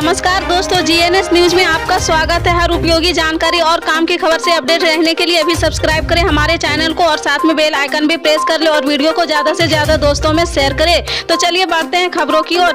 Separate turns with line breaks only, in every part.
नमस्कार दोस्तों, GNS news में आपका स्वागत है। हर उपयोगी जानकारी और काम की खबर से अपडेट रहने के लिए अभी सब्सक्राइब करें हमारे चैनल को और साथ में बेल आइकन भी प्रेस कर ले और वीडियो को ज्यादा से ज्यादा दोस्तों में शेयर करें। तो चलिए बढ़ते हैं खबरों की ओर।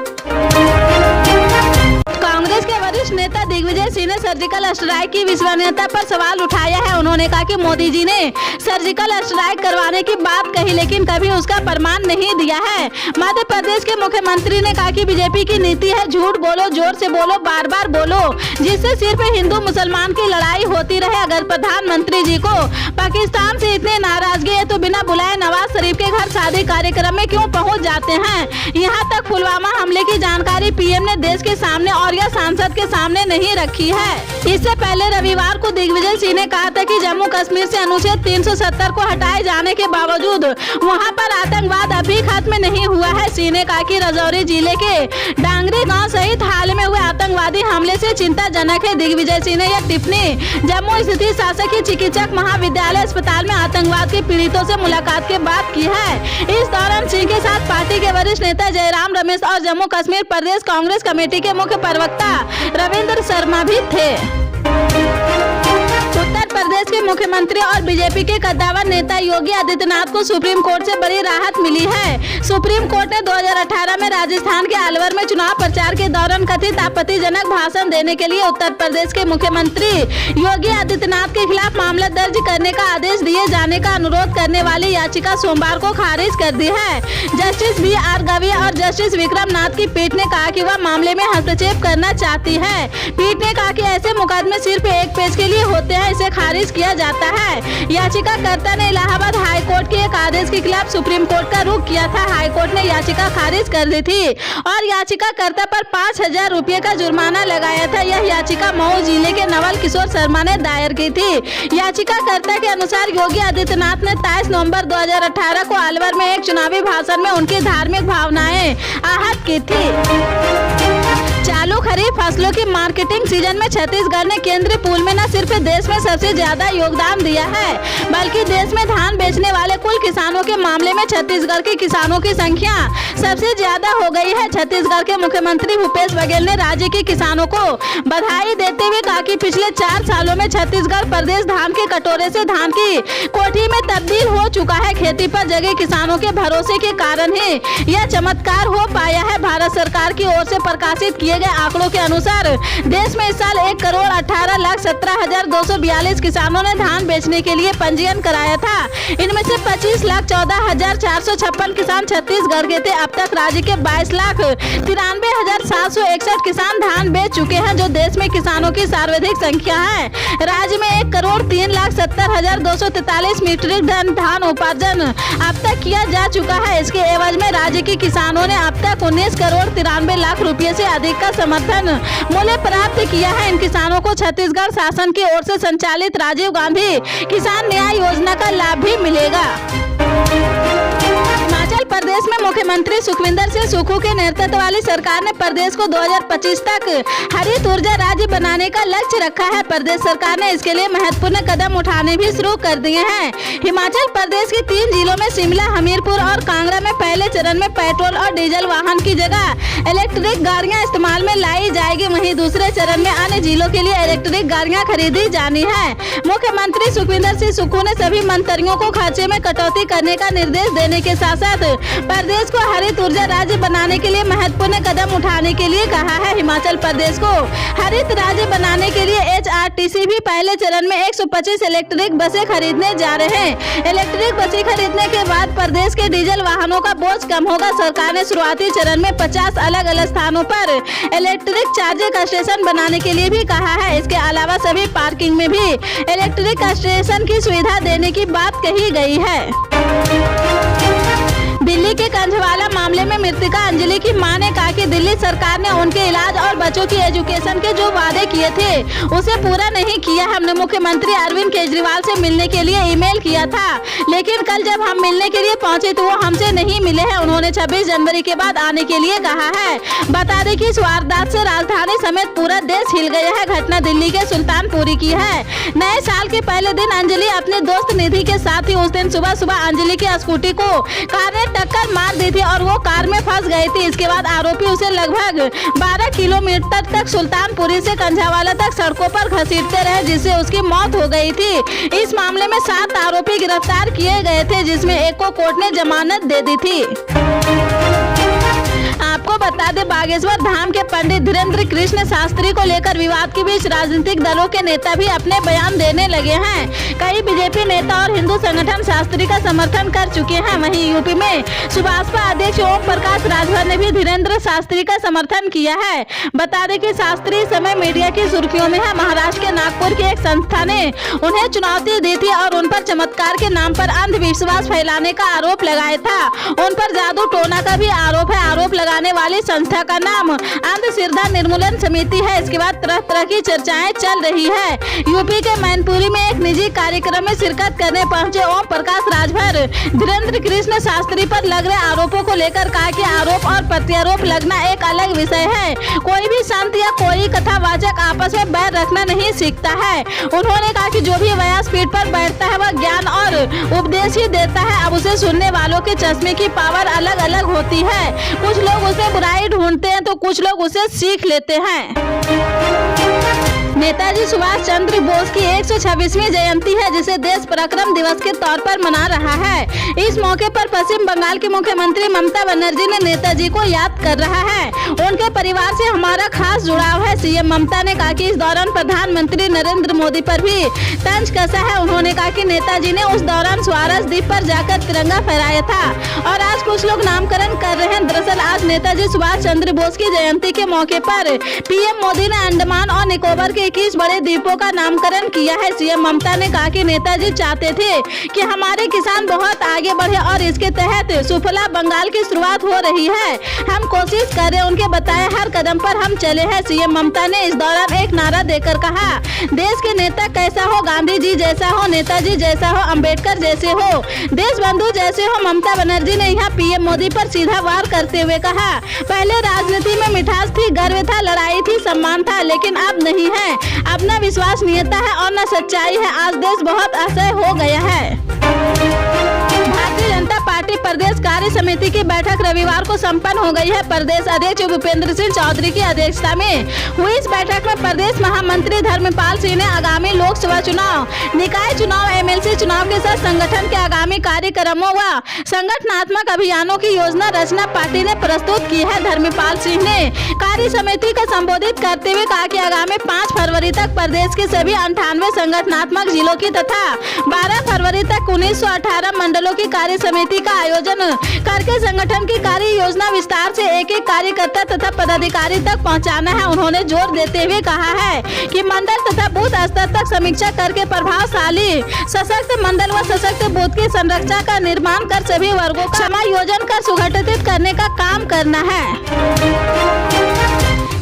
कांग्रेस के वरिष्ठ नेता दिग्विजय सिंह ने सर्जिकल स्ट्राइक की विश्वसनीयता पर सवाल उठाया है। उन्होंने कहा कि मोदी जी ने सर्जिकल स्ट्राइक करवाने की बात कही लेकिन कभी उसका प्रमाण नहीं दिया है। मध्य प्रदेश के मुख्यमंत्री ने कहा कि बीजेपी की नीति है झूठ बोलो, जोर से बोलो, बार बार बोलो, जिससे सिर्फ हिंदू मुसलमान की लड़ाई होती रहे। अगर प्रधानमंत्री जी को पाकिस्तान से इतने नाराजगी है तो बिना बुलाए नवाज शरीफ के घर शादी कार्यक्रम में क्यों पहुँच जाते हैं। यहाँ तक पुलवामा हमले की जानकारी पीएम ने देश के सामने और या सांसद के सामने नहीं रखी है। इससे पहले रविवार को दिग्विजय सिंह ने कहा था कि जम्मू कश्मीर से अनुच्छेद 370 को हटाए जाने के बावजूद वहां पर आतंकवाद अभी खत्म नहीं हुआ है। सिंह ने कहा कि राजौरी जिले के डांगरी गांव सहित हाल में हुए आतंकवादी हमले से चिंताजनक है। दिग्विजय सिंह ने यह टिप्पणी जम्मू स्थित शासकीय चिकित्सक महाविद्यालय अस्पताल में आतंकवाद के पीड़ितों से मुलाकात के बाद की है। इस दौरान सिंह के साथ पार्टी के वरिष्ठ नेता जयराम रमेश और जम्मू कश्मीर प्रदेश कांग्रेस कमेटी के मुख्य प्रवक्ता रविंद्र शर्मा भी थे। उत्तर प्रदेश के मुख्यमंत्री और बीजेपी के कद्दावर नेता योगी आदित्यनाथ को सुप्रीम कोर्ट से बड़ी राहत मिली है। सुप्रीम कोर्ट ने 2018 में राजस्थान के अलवर में चुनाव प्रचार के दौरान कथित आपत्तिजनक भाषण देने के लिए उत्तर प्रदेश के मुख्यमंत्री योगी आदित्यनाथ के खिलाफ मामला दर्ज करने का आदेश दिए जाने का अनुरोध करने वाली याचिका सोमवार को खारिज कर दी है। जस्टिस BR गवई और जस्टिस विक्रम नाथ की पीठ ने कहा कि वह मामले में हस्तक्षेप करना चाहती है। पीठ ने कहा कि ऐसे मुकदमे सिर्फ एक पेज के लिए होते हैं, इसे खारिज किया जाता है। याचिकाकर्ता ने इलाहाबाद हाई कोर्ट के एक आदेश के खिलाफ सुप्रीम कोर्ट का रुख किया था। हाई कोर्ट ने याचिका खारिज कर दी थी और याचिकाकर्ता पर 5,000 रुपये का जुर्माना लगाया था। यह याचिका मऊ जिले के नवल किशोर शर्मा ने दायर की थी। याचिकाकर्ता के अनुसार योगी आदित्यनाथ ने 23 नवंबर 2018 को अलवर में एक चुनावी भाषण में उनकी धार्मिक भावनाएं आहत की थी। चालू खरीफ फसलों की मार्केटिंग सीजन में छत्तीसगढ़ ने केंद्रीय पूल में न सिर्फ देश में सबसे ज्यादा योगदान दिया है बल्कि देश में धान बेचने वाले कुल किसानों के मामले में छत्तीसगढ़ के किसानों की संख्या सबसे ज्यादा हो गई है। छत्तीसगढ़ के मुख्यमंत्री भूपेश बघेल ने राज्य के किसानों को बधाई देते हुए कहा कि पिछले 4 सालों में छत्तीसगढ़ प्रदेश धान के कटोरे से धान की कोठी में तब्दील हो चुका है। खेती पर जगह किसानों के भरोसे के कारण ही यह चमत्कार हो पाया है। भारत सरकार की ओर से प्रकाशित किए गए आंकड़ों के अनुसार देश में इस साल 1,18,17,242 किसानों ने धान बेचने के लिए पंजीयन कराया था। इनमें से 25,14,456 किसान छत्तीसगढ़ के थे। अब तक राज्य के 22,93,761 किसान धान बेच चुके हैं, जो देश में किसानों की सर्वाधिक संख्या है। राज्य में 1,03,70,243 मीट्रिक टन धान उपार्जन अब तक किया जा चुका है। इसके एवज में राज्य के किसानों ने अब तक 19,93,00,000 रुपये से अधिक का समर्थन मूल्य प्राप्त किया है। इन किसानों को छत्तीसगढ़ शासन की ओर से संचालित राजीव गांधी किसान न्याय योजना का लाभ भी मिलेगा। हिमाचल प्रदेश में मुख्यमंत्री सुखविंदर सिंह सुक्खू के नेतृत्व वाली सरकार ने प्रदेश को 2025 तक हरित ऊर्जा राज्य बनाने का लक्ष्य रखा है। प्रदेश सरकार ने इसके लिए महत्वपूर्ण कदम उठाने भी शुरू कर दिए हैं। हिमाचल प्रदेश के 3 जिलों में शिमला, हमीरपुर और कांगड़ा में पहले चरण में पेट्रोल और डीजल वाहन की जगह इलेक्ट्रिक गाड़ियां इस्तेमाल में लाई जाएगी। वहीं दूसरे चरण में अन्य जिलों के लिए इलेक्ट्रिक गाड़ियां खरीदी जानी है। मुख्यमंत्री सुखविंदर सिंह सुक्खू ने सभी मंत्रियों को खर्चे में कटौती करने का निर्देश देने के साथ साथ प्रदेश को हरित ऊर्जा राज्य बनाने के लिए महत्वपूर्ण कदम उठाने के लिए कहा है। हिमाचल प्रदेश को हरित राज्य बनाने के लिए HRTC भी पहले चरण में 125 इलेक्ट्रिक बसें खरीदने जा रहे हैं। इलेक्ट्रिक बसें खरीदने के बाद प्रदेश के डीजल वाहनों का बोझ कम होगा। सरकार ने शुरुआती चरण में 50 अलग अलग स्थानों पर इलेक्ट्रिक चार्जिंग स्टेशन बनाने के लिए भी कहा है। इसके अलावा सभी पार्किंग में भी इलेक्ट्रिक स्टेशन की सुविधा देने की बात कही गई है। दिल्ली के कंझवाला मामले में मृतका अंजलि की मां ने कहा कि दिल्ली सरकार ने उनके इलाज और बच्चों की एजुकेशन के जो वादे किए थे उसे पूरा नहीं किया। हमने मुख्यमंत्री अरविंद केजरीवाल से मिलने के लिए ईमेल किया था, लेकिन कल जब हम मिलने के लिए पहुंचे तो वो हमसे नहीं मिले हैं। उन्होंने 26 जनवरी के बाद आने के लिए कहा है। बता दें कि इस वारदात से राजधानी समेत पूरा देश हिल गया है। घटना दिल्ली के सुल्तानपुरी की है। नए साल के पहले दिन अंजलि अपने दोस्त निधि के साथ ही उस दिन सुबह सुबह अंजलि की स्कूटी को कार ने टक्कर मार दी थी और वो कार में फंस गई थी। इसके बाद आरोपी उसे लगभग 12 किलोमीटर तक सुल्तानपुरी से कंझावाला तक सड़कों पर घसीटते रहे, जिससे उसकी मौत हो गई थी। इस मामले में 7 आरोपी गिरफ्तार किए गए थे, जिसमें एक को कोर्ट ने जमानत दे दी थी। आपको बता दें, बागेश्वर धाम के पंडित धीरेन्द्र कृष्ण शास्त्री को लेकर विवाद के बीच राजनीतिक दलों के नेता भी अपने बयान देने लगे हैं। कई बीजेपी नेता और हिंदू संगठन शास्त्री का समर्थन कर चुके हैं। वहीं यूपी में सुभाषपा अध्यक्ष ओम प्रकाश राजभर ने भी धीरेन्द्र शास्त्री का समर्थन किया है। बता दें कि शास्त्री इस समय मीडिया की सुर्खियों में है। महाराष्ट्र के नागपुर की एक संस्था ने उन्हें चुनौती दी थी और उन पर चमत्कार के नाम पर अंधविश्वास फैलाने का आरोप लगाया था। उन पर जादू टोना का भी आरोप है। आरोप लगाने वाली संस्था का नाम अंधश्रद्धा निर्मूलन समिति है। इसके बाद तरह तरह की चर्चाएं चल रही है। यूपी के मैनपुरी में एक निजी कार्यक्रम में शिरकत करने पहुंचे ओम प्रकाश राजभर धीरेन्द्र कृष्ण शास्त्री पर लग रहे आरोपों को लेकर कहा कि आरोप और प्रत्यारोप लगना एक अलग विषय है। कोई भी संत या कोई कथावाचक आपस में बैर रखना नहीं सीखता है। उन्होंने कहा कि जो भी व्यासपीठ पर बैठता है वह ज्ञान और उपदेश ही देता है। अब उसे सुनने वालों के चश्मे की पावर अलग अलग होती है। कुछ लोग उसे बुराई ढूंढते हैं तो कुछ लोग उसे सीख लेते हैं। नेताजी सुभाष चंद्र बोस की 126वीं जयंती है, जिसे देश पराक्रम दिवस के तौर पर मना रहा है। इस मौके पर पश्चिम बंगाल की मुख्यमंत्री ममता बनर्जी ने नेताजी को याद कर रहा है। उनके परिवार से हमारा खास जुड़ाव है। सीएम ममता ने कहा कि इस दौरान प्रधानमंत्री नरेंद्र मोदी पर भी तंज कसा है। उन्होंने कहा कि नेताजी ने उस दौरान स्वराज द्वीप पर जाकर तिरंगा फहराया था और आज कुछ लोग नामकरण कर रहे हैं। दरअसल आज नेताजी सुभाष चंद्र बोस की जयंती के मौके पर पीएम मोदी ने अंडमान और निकोबार के 21 बड़े द्वीपों का नामकरण किया है। सीएम ममता ने कहा कि नेताजी चाहते थे कि हमारे किसान बहुत आगे बढ़े और इसके तहत सुफला बंगाल की शुरुआत हो रही है। हम कोशिश कर रहे हैं, उनके बताए हर कदम पर हम चले हैं। सीएम ममता ने इस दौरान एक नारा देकर कहा, देश के नेता कैसा हो, गांधी जी जैसा हो, नेताजी जैसा हो, अंबेडकर जैसे हो, देश बंधु जैसे हो। ममता बनर्जी ने यहाँ पीएम मोदी पर सीधा वार करते हुए कहा, पहले राजनीति में मिठास थी, गर्व था, लड़ाई थी, सम्मान था, लेकिन अब नहीं है। अब न विश्वसनीयता है और न सच्चाई है। आज देश बहुत असह्य हो गया है। भारतीय जनता पार्टी प्रदेश कार्य समिति की बैठक रविवार को संपन्न हो गई है। प्रदेश अध्यक्ष भूपेंद्र सिंह चौधरी की अध्यक्षता में हुई इस बैठक में प्रदेश महामंत्री धर्मपाल सिंह ने आगामी लोकसभा चुनाव, निकाय चुनाव, एमएलसी चुनाव के साथ संगठन के आगामी कार्यक्रमों व संगठनात्मक अभियानों की योजना रचना पार्टी ने प्रस्तुत की है। धर्मपाल सिंह ने कार्य समिति को संबोधित करते हुए कहा कि आगामी 5 फरवरी तक प्रदेश के सभी 98 संगठनात्मक जिलों की तथा 12 फरवरी तक 1918 मंडलों की कार्य समिति का आयोजन करके संगठन की कार्य योजना विस्तार से एक एक कार्यकर्ता तथा पदाधिकारी तक पहुंचाना है। उन्होंने जोर देते हुए कहा है कि मंडल तथा बूथ स्तर तक समीक्षा करके प्रभावशाली सशक्त मंडल व सशक्त बूथ की संरचना का निर्माण कर सभी वर्गों का समायोजन कर सुगठित करने का काम करना है।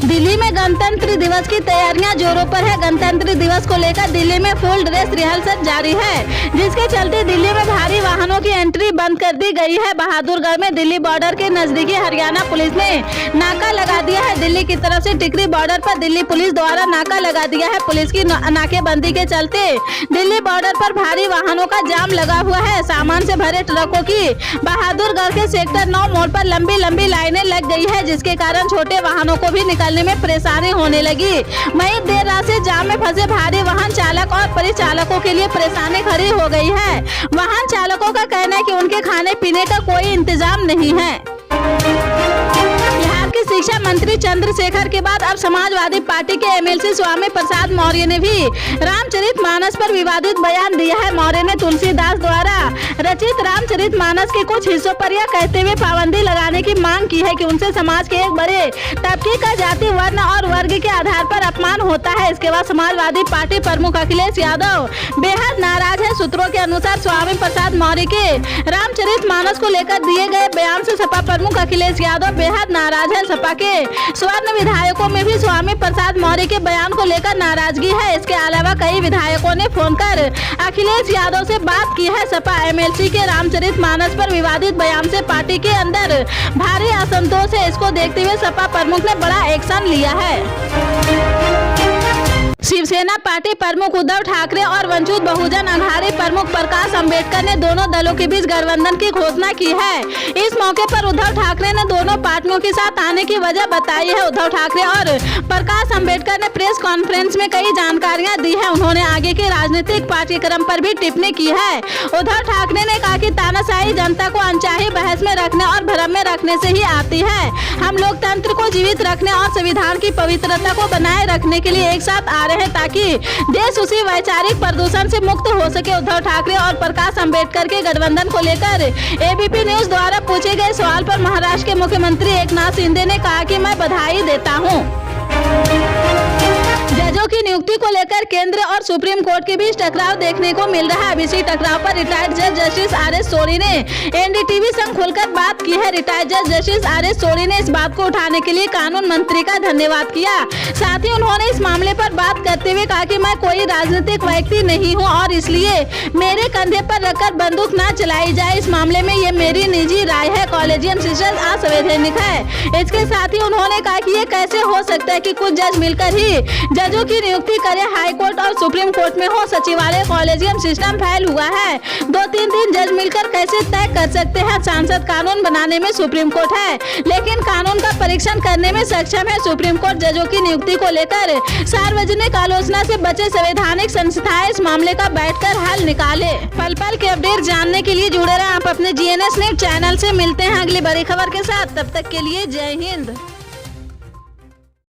दिल्ली में गणतंत्र दिवस की तैयारियां जोरों पर है। गणतंत्र दिवस को लेकर दिल्ली में फुल ड्रेस रिहर्सल जारी है, जिसके चलते दिल्ली में भारी वाहनों की एंट्री बंद कर दी गई है। बहादुरगढ़ में दिल्ली बॉर्डर के नजदीकी हरियाणा पुलिस ने नाका लगा दिया है। दिल्ली की तरफ से टिकरी बॉर्डर पर दिल्ली पुलिस द्वारा नाका लगा दिया है। पुलिस की नाकेबंदी के चलते दिल्ली बॉर्डर पर भारी वाहनों का जाम लगा हुआ है। सामान से भरे ट्रकों की बहादुरगढ़ के सेक्टर 9 मोड़ पर लंबी लंबी लाइनें लग गई है, जिसके कारण छोटे वाहनों को भी निकलने में परेशानी होने लगी। वहीं देर रात से जाम में फंसे भारी वाहन चालक और परिचालकों के लिए परेशानी खड़ी हो गई है। वाहन चालकों का कहना है कि उनके खाने पीने का कोई इंतजाम नहीं है। बिहार के शिक्षा मंत्री चंद्रशेखर के बाद अब समाजवादी पार्टी के एमएलसी स्वामी प्रसाद मौर्य ने भी रामचरितमानस पर विवादित बयान दिया है। मौर्य ने तुलसीदास द्वारा रचित रामचरितमानस के कुछ हिस्सों पर यह कहते हुए पाबंदी लगाने की मांग की है कि उनसे समाज के एक बड़े तबके का जाति, वर्ण और वर्ग के आधार पर अपमान होता है। इसके बाद समाजवादी पार्टी प्रमुख अखिलेश यादव बेहद नाराज है। सूत्रों के अनुसार स्वामी प्रसाद मौर्य के रामचरितमानस को लेकर दिए गए बयान से सपा प्रमुख अखिलेश यादव बेहद नाराज है। सपा के स्वर्ण विधायकों में भी स्वामी प्रसाद मौर्य के बयान को लेकर नाराजगी है। इसके अलावा कई विधायकों ने फोन कर अखिलेश यादव से बात की है। सपा एमएलसी के रामचरितमानस पर विवादित बयान से पार्टी के अंदर भारी असंतोष है। इसको देखते हुए सपा प्रमुख ने बड़ा एक्शन लिया है। शिवसेना पार्टी प्रमुख उद्धव ठाकरे और वंचित बहुजन अघाड़ी प्रमुख प्रकाश अंबेडकर ने दोनों दलों के बीच गठबंधन की घोषणा की है। इस मौके पर उद्धव ठाकरे ने दोनों पार्टियों के साथ आने की वजह बताई है। उद्धव ठाकरे और प्रकाश अंबेडकर ने प्रेस कॉन्फ्रेंस में कई जानकारियां दी है। उन्होंने आगे के राजनीतिक पाठ्यक्रम पर भी टिप्पणी की है। उद्धव ठाकरे ने कहा कि तानाशाही जनता को अनचाही बहस में रखने और भ्रम में रखने से ही आती है। हम लोकतंत्र को जीवित रखने और संविधान की पवित्रता को बनाए रखने के लिए एक साथ आ रहे हैं ताकि देश उसी वैचारिक प्रदूषण से मुक्त हो सके। उद्धव ठाकरे और प्रकाश अंबेडकर के गठबंधन को लेकर एबीपी न्यूज द्वारा पूछे गए सवाल पर महाराष्ट्र के मुख्यमंत्री एकनाथ शिंदे ने कहा कि मैं बधाई देता हूं। जजों की नियुक्ति को लेकर केंद्र और सुप्रीम कोर्ट के बीच टकराव देखने को मिल रहा है। अब इसी टकराव पर रिटायर्ड जज जस्टिस आर.एस. सोरी ने एनडीटीवी संग खुलकर बात की है। रिटायर्ड जज जस्टिस आर.एस. सोरी ने इस बात को उठाने के लिए कानून मंत्री का धन्यवाद किया। साथ ही उन्होंने इस मामले पर बात करते हुए कहा कि मैं कोई राजनीतिक व्यक्ति नहीं हूँ और इसलिए मेरे कंधे पर रखकर बंदूक न चलाई जाए। इस मामले में ये मेरी निजी राय है। कॉलेजियम सिस्टम असंवैधानिक है। इसके साथ ही उन्होंने कहा कि ये कैसे हो सकता है कि कुछ जज मिलकर ही जजों की नियुक्ति करें। हाई कोर्ट और सुप्रीम कोर्ट में हो सचिवालय कॉलेजियम सिस्टम फैल हुआ है। 2-3 जज मिलकर कैसे तय कर सकते हैं। सांसद कानून बनाने में सुप्रीम कोर्ट है लेकिन कानून का परीक्षण करने में सक्षम है। सुप्रीम कोर्ट जजों की नियुक्ति को लेकर सार्वजनिक आलोचना से बचे संवैधानिक संस्थाएं इस मामले का बैठकर हल निकाले। पल पल के अपडेट जानने के लिए जुड़े रहें आप अपने GNS न्यूज चैनल से। मिलते हैं अगली बड़ी खबर के साथ, तब तक के लिए जय हिंद।